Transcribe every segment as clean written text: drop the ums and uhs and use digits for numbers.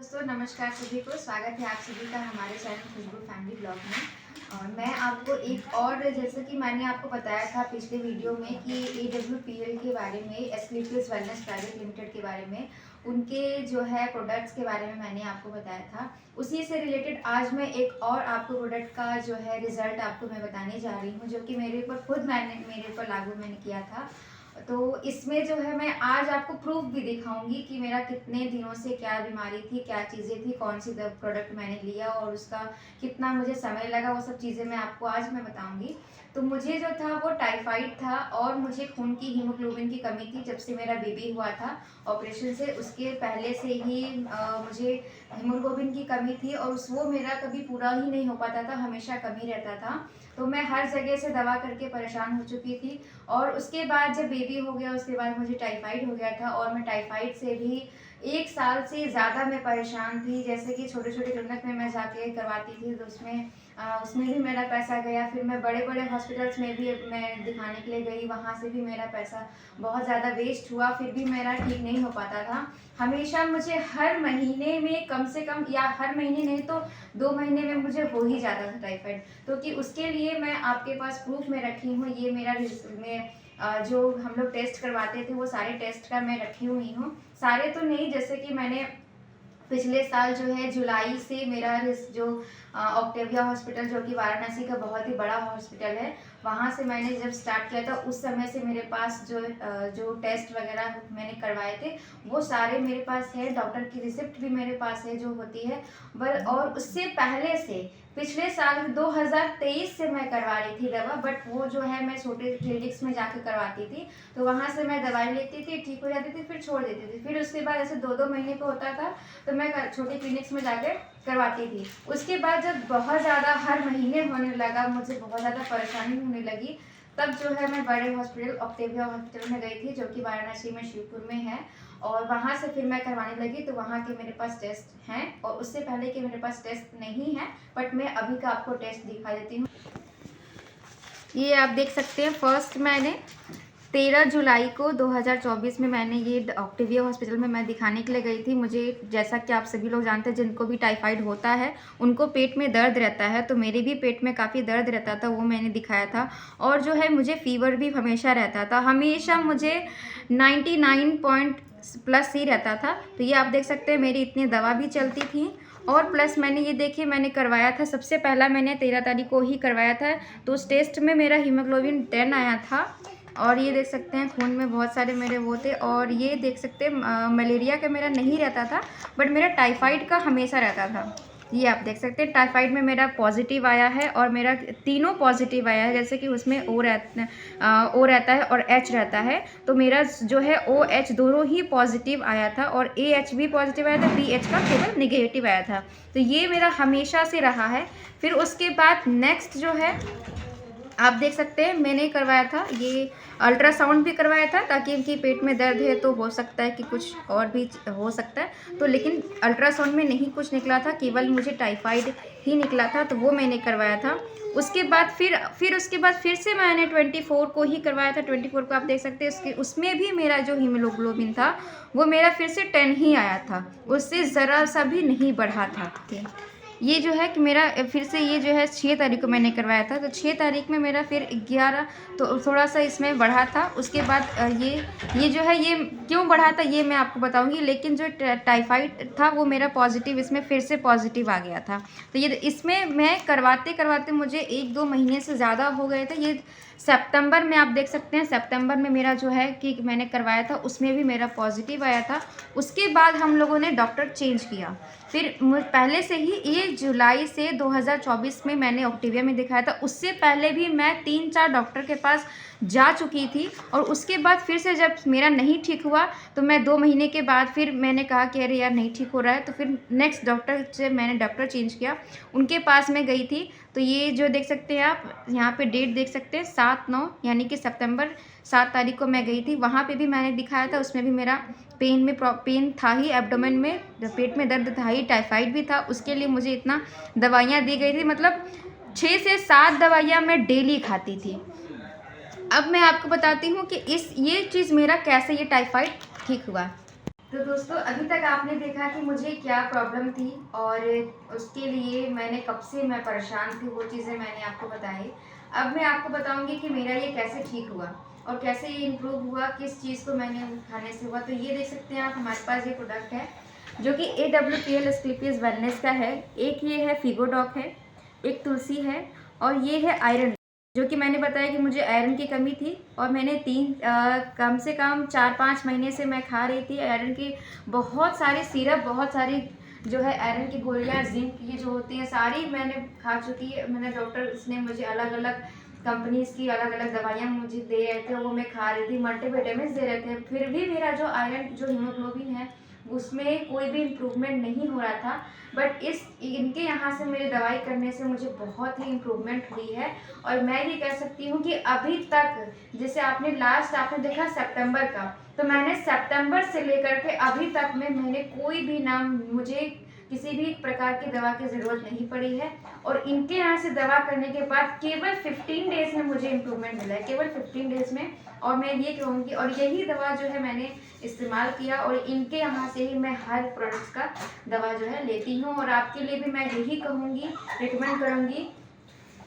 दोस्तों नमस्कार सभी को, स्वागत है आप सभी का हमारे चैनल खुशबू फैमिली ब्लॉग में। और मैं आपको एक और, जैसे कि मैंने आपको बताया था पिछले वीडियो में कि AWPL के बारे में, एस्क्लेपियस वेलनेस प्राइवेट लिमिटेड के बारे में, उनके जो है प्रोडक्ट्स के बारे में मैंने आपको बताया था। उसी से रिलेटेड आज मैं एक और आपको प्रोडक्ट का जो है रिजल्ट आपको मैं बताने जा रही हूँ, जो कि मेरे ऊपर खुद मेरे ऊपर लागू मैंने किया था। तो इसमें जो है मैं आज आपको प्रूफ भी दिखाऊंगी कि मेरा कितने दिनों से क्या बीमारी थी, क्या चीज़ें थी, कौन सी प्रोडक्ट मैंने लिया और उसका कितना मुझे समय लगा, वो सब चीज़ें मैं आपको आज मैं बताऊंगी। तो मुझे जो था वो टाइफाइड था और मुझे खून की हीमोग्लोबिन की कमी थी जब से मेरा बेबी हुआ था ऑपरेशन से। उसके पहले से ही मुझे हीमोग्लोबिन की कमी थी और वो मेरा कभी पूरा ही नहीं हो पाता था, हमेशा कमी रहता था। तो मैं हर जगह से दवा करके परेशान हो चुकी थी। और उसके बाद जब बेबी हो गया उसके बाद मुझे टाइफाइड हो गया था और मैं टाइफाइड से भी 1 साल से ज़्यादा मैं परेशान थी। जैसे कि छोटे छोटे क्लिनिक में मैं जाके करवाती थी तो उसमें भी मेरा पैसा गया। फिर मैं बड़े बड़े हॉस्पिटल्स में भी मैं दिखाने के लिए गई, वहाँ से भी मेरा पैसा बहुत ज़्यादा वेस्ट हुआ, फिर भी मेरा ठीक नहीं हो पाता था। हमेशा मुझे हर महीने में कम से कम, या हर महीने नहीं तो 2 महीने में मुझे हो ही जाता था टाइफाइड। तो कि उसके लिए मैं आपके पास प्रूफ में रखी हूँ। ये मेरा जो हम लोग टेस्ट करवाते थे वो सारे टेस्ट का मैं रखी हुई हूँ। सारे तो नहीं, जैसे कि मैंने पिछले साल जो है जुलाई से मेरा जो ऑक्टेविया हॉस्पिटल, जो कि वाराणसी का बहुत ही बड़ा हॉस्पिटल है, वहाँ से मैंने जब स्टार्ट किया था उस समय से मेरे पास जो टेस्ट वगैरह मैंने करवाए थे वो सारे मेरे पास है। डॉक्टर की रिसिप्ट भी मेरे पास है जो होती है। और उससे पहले से पिछले साल 2023 से मैं करवा रही थी दवा, बट वो जो है मैं छोटे क्लिनिक्स में जाके करवाती थी। तो वहाँ से मैं दवाई लेती थी, ठीक हो जाती थी, फिर छोड़ देती थी। फिर उसके बाद ऐसे 2-2 महीने को होता था तो मैं छोटे क्लिनिक्स में जाके करवाती थी। उसके बाद जब बहुत ज़्यादा हर महीने होने लगा, मुझे बहुत ज़्यादा परेशानी होने लगी, तब जो है मैं बड़े हॉस्पिटल ऑक्टेविया हॉस्पिटल में गई थी, जो कि वाराणसी में शिवपुर में है। और वहाँ से फिर मैं करवाने लगी। तो वहाँ के मेरे पास टेस्ट हैं और उससे पहले के मेरे पास टेस्ट नहीं है, बट मैं अभी का आपको टेस्ट दिखा देती हूँ। ये आप देख सकते हैं, फर्स्ट मैंने 13 जुलाई को 2024 में मैंने ये ऑक्टेविया हॉस्पिटल में मैं दिखाने के लिए गई थी। मुझे, जैसा कि आप सभी लोग जानते हैं जिनको भी टाइफाइड होता है उनको पेट में दर्द रहता है, तो मेरे भी पेट में काफ़ी दर्द रहता था, वो मैंने दिखाया था। और जो है मुझे फीवर भी हमेशा रहता था, हमेशा मुझे 99+ ही रहता था। तो ये आप देख सकते हैं मेरी इतनी दवा भी चलती थी। और प्लस मैंने ये देखिए मैंने करवाया था, सबसे पहला मैंने 13 तारीख को ही करवाया था। तो उस टेस्ट में मेरा हीमोग्लोबिन 10 आया था। और ये देख सकते हैं खून में बहुत सारे मेरे वो थे। और ये देख सकते हैं मलेरिया का मेरा नहीं रहता था, बट मेरा टाइफाइड का हमेशा रहता था। ये आप देख सकते हैं टाइफाइड में मेरा पॉजिटिव आया है और मेरा तीनों पॉजिटिव आया है। जैसे कि उसमें ओ रहता है और एच रहता है, तो मेरा जो है OH दोनों ही पॉजिटिव आया था और AH भी पॉजिटिव आया था, BH का केवल निगेटिव आया था। तो ये मेरा हमेशा से रहा है। फिर उसके बाद नेक्स्ट जो है आप देख सकते हैं मैंने करवाया था, ये अल्ट्रासाउंड भी करवाया था, ताकि इनकी पेट में दर्द है तो हो सकता है कि कुछ और भी हो सकता है। तो लेकिन अल्ट्रासाउंड में नहीं कुछ निकला था, केवल मुझे टाइफाइड ही निकला था, तो वो मैंने करवाया था। उसके बाद फिर उसके बाद फिर से मैंने 24 को ही करवाया था। 24 को आप देख सकते हैं उसमें भी मेरा जो हीमोग्लोबिन था वो मेरा फिर से 10 ही आया था, उससे ज़रा सा भी नहीं बढ़ा था। ये जो है कि मेरा फिर से ये जो है 6 तारीख को मैंने करवाया था, तो 6 तारीख में मेरा फिर 11, तो थोड़ा सा इसमें बढ़ा था। उसके बाद ये जो है ये क्यों बढ़ा था ये मैं आपको बताऊंगी। लेकिन जो टाइफाइड था वो मेरा पॉजिटिव, इसमें फिर से पॉजिटिव आ गया था। तो ये इसमें मैं करवाते करवाते मुझे 1-2 महीने से ज़्यादा हो गए थे। ये सितंबर में आप देख सकते हैं, सितंबर में मेरा जो है कि मैंने करवाया था उसमें भी मेरा पॉजिटिव आया था। उसके बाद हम लोगों ने डॉक्टर चेंज किया। फिर पहले से ही ये जुलाई से 2024 में मैंने ऑक्टेविया में दिखाया था। उससे पहले भी मैं 3-4 डॉक्टर के पास जा चुकी थी। और उसके बाद फिर से जब मेरा नहीं ठीक हुआ तो मैं 2 महीने के बाद फिर मैंने कहा कि अरे यार नहीं ठीक हो रहा है, तो फिर नेक्स्ट डॉक्टर से मैंने डॉक्टर चेंज किया, उनके पास मैं गई थी। तो ये जो देख सकते हैं आप यहाँ पे डेट देख सकते हैं 7-9, यानी कि सितंबर 7 तारीख को मैं गई थी। वहाँ पे भी मैंने दिखाया था, उसमें भी मेरा पेन था ही, एब्डोमेन में पेट में दर्द था ही, टाइफाइड भी था। उसके लिए मुझे इतना दवाइयाँ दी गई थी, मतलब 6 से 7 दवाइयाँ मैं डेली खाती थी। अब मैं आपको बताती हूँ कि ये चीज़ मेरा कैसे ये टाइफाइड ठीक हुआ। तो दोस्तों अभी तक आपने देखा कि मुझे क्या प्रॉब्लम थी और उसके लिए मैं परेशान थी, वो चीज़ें मैंने आपको बताई। अब मैं आपको बताऊंगी कि मेरा ये कैसे ठीक हुआ और कैसे ये इम्प्रूव हुआ, किस चीज़ को मैंने खाने से हुआ। तो ये देख सकते हैं आप, हमारे पास ये प्रोडक्ट है जो कि AWPL एस्क्लेपियस वेलनेस का है। एक ये है फिगोडॉक है, एक तुलसी है और ये है आयरन, जो कि मैंने बताया कि मुझे आयरन की कमी थी और मैंने कम से कम 4-5 महीने से मैं खा रही थी आयरन की बहुत सारी सिरप, बहुत सारी जो है आयरन की गोलियाँ, जिंक ये जो होती हैं सारी मैंने खा चुकी है। मैंने डॉक्टर ने मुझे अलग अलग कंपनीज़ की अलग अलग दवाइयाँ मुझे दे रहे थे, वो मैं खा रही थी, मल्टीविटामिन्स दे रहे थे, फिर भी मेरा जो आयरन जो हीमोग्लोबिन है उसमें कोई भी इम्प्रूवमेंट नहीं हो रहा था। बट इनके यहाँ से मेरे दवाई करने से मुझे बहुत ही इम्प्रूवमेंट हुई है। और मैं ये कह सकती हूँ कि अभी तक, जैसे आपने देखा सितंबर का, तो मैंने सितंबर से लेकर के अभी तक में मैंने कोई भी मुझे किसी भी प्रकार की दवा की ज़रूरत नहीं पड़ी है। और इनके यहाँ से दवा करने के बाद केवल 15 डेज़ में मुझे इम्प्रूवमेंट मिला है, केवल 15 डेज़ में। और मैं ये कहूँगी, और यही दवा जो है मैंने इस्तेमाल किया और इनके यहाँ से ही मैं हर प्रोडक्ट्स का दवा जो है लेती हूँ। और आपके लिए भी मैं यही कहूँगी, रिकमेंड करूँगी,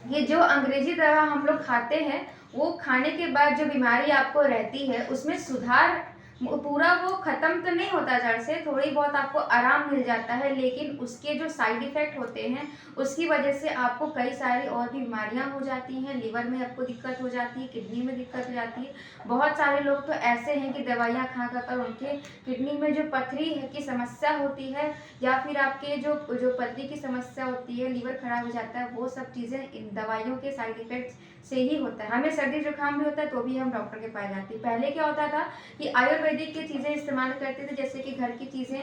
ये जो अंग्रेजी दवा हम लोग खाते हैं वो खाने के बाद जो बीमारी आपको रहती है उसमें सुधार, पूरा वो ख़त्म तो नहीं होता जड़ से, थोड़ी बहुत आपको आराम मिल जाता है, लेकिन उसके जो साइड इफ़ेक्ट होते हैं उसकी वजह से आपको कई सारी और भी बीमारियां हो जाती हैं। लिवर में आपको दिक्कत हो जाती है, किडनी में दिक्कत हो जाती है। बहुत सारे लोग तो ऐसे हैं कि दवाइयाँ खा कर उनके किडनी में जो पथरी है की समस्या होती है या फिर आपके जो जो पथरी की समस्या होती है, लीवर खराब हो जाता है, वो सब चीज़ें इन दवाइयों के साइड इफ़ेक्ट्स से ही होता है। हमें सर्दी जुकाम भी होता है तो भी हम डॉक्टर के पास जाते हैं। पहले क्या होता था कि आयुर्वेदिक की चीज़ें इस्तेमाल करते थे, जैसे कि घर की चीज़ें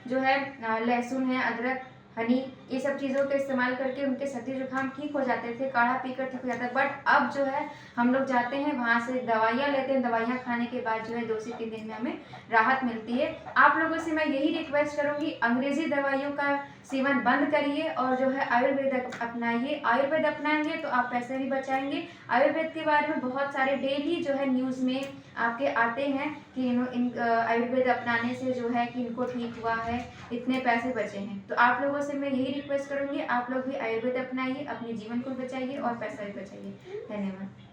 जो है लहसुन है, अदरक, हनी, ये सब चीज़ों का इस्तेमाल करके उनके सर्दी जुकाम ठीक हो जाते थे, काढ़ा पीकर ठीक हो जाता है। बट अब जो है हम लोग जाते हैं वहाँ से दवाइयाँ लेते हैं, दवाइयाँ खाने के बाद जो है 2 से 3 दिन में हमें राहत मिलती है। आप लोगों से मैं यही रिक्वेस्ट करूँगी, अंग्रेजी दवाइयों का सेवन बंद करिए और जो है आयुर्वेद अपनाइए। आयुर्वेद अपनाएंगे तो आप पैसे भी बचाएंगे। आयुर्वेद के बारे में बहुत सारे डेली जो है न्यूज़ में आपके आते हैं कि आयुर्वेद अपनाने से जो है कि इनको ठीक हुआ है, इतने पैसे बचे हैं। तो आप लोगों से मैं यही रिक्वेस्ट करूँगी, आप लोग भी आयुर्वेद अपनाइए, अपने जीवन को बचाइए और पैसा भी बचाइए। धन्यवाद।